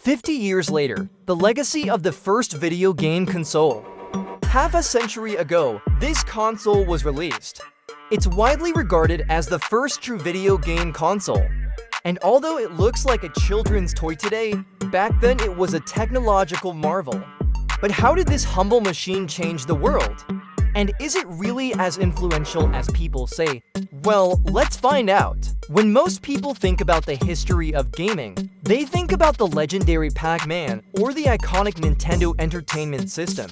50 years later, the legacy of the first video game console. Half a century ago, this console was released. It's widely regarded as the first true video game console. And although it looks like a children's toy today, back then it was a technological marvel. But how did this humble machine change the world? And is it really as influential as people say? Well, let's find out. When most people think about the history of gaming, they think about the legendary Pac-Man or the iconic Nintendo Entertainment System.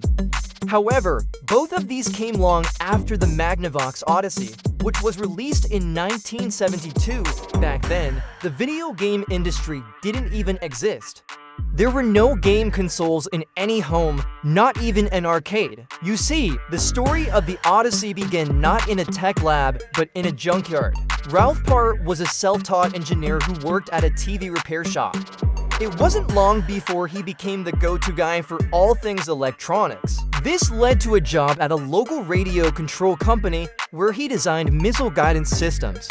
However, both of these came long after the Magnavox Odyssey, which was released in 1972. Back then, the video game industry didn't even exist. There were no game consoles in any home, not even an arcade. You see, the story of the Odyssey began not in a tech lab, but in a junkyard. Ralph Parr was a self-taught engineer who worked at a TV repair shop. It wasn't long before he became the go-to guy for all things electronics. This led to a job at a local radio control company where he designed missile guidance systems.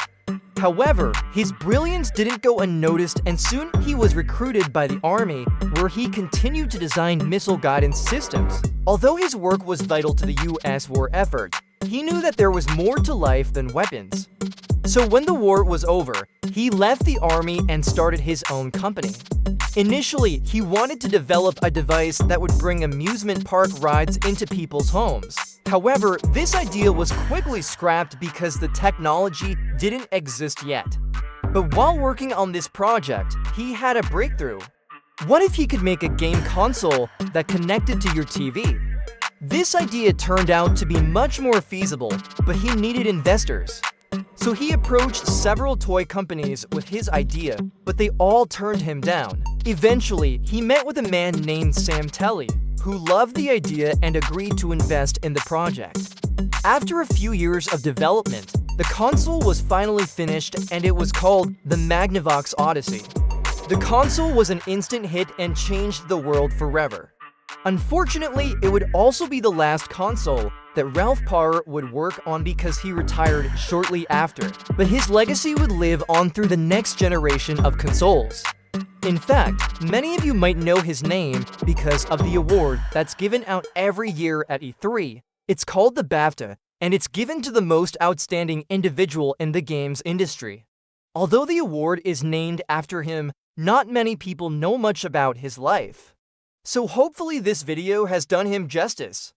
However, his brilliance didn't go unnoticed, and soon he was recruited by the Army, where he continued to design missile guidance systems. Although his work was vital to the US war effort, he knew that there was more to life than weapons. So when the war was over, he left the Army and started his own company. Initially, he wanted to develop a device that would bring amusement park rides into people's homes. However, this idea was quickly scrapped because the technology didn't exist yet. But while working on this project, he had a breakthrough. What if he could make a game console that connected to your TV? This idea turned out to be much more feasible, but he needed investors. So he approached several toy companies with his idea, but they all turned him down. Eventually, he met with a man named Sam Telly, who loved the idea and agreed to invest in the project. After a few years of development, the console was finally finished, and it was called the Magnavox Odyssey. The console was an instant hit and changed the world forever. Unfortunately, it would also be the last console that Ralph Parr would work on because he retired shortly after. But his legacy would live on through the next generation of consoles. In fact, many of you might know his name because of the award that's given out every year at E3. It's called the BAFTA, and it's given to the most outstanding individual in the games industry. Although the award is named after him, not many people know much about his life. So hopefully this video has done him justice.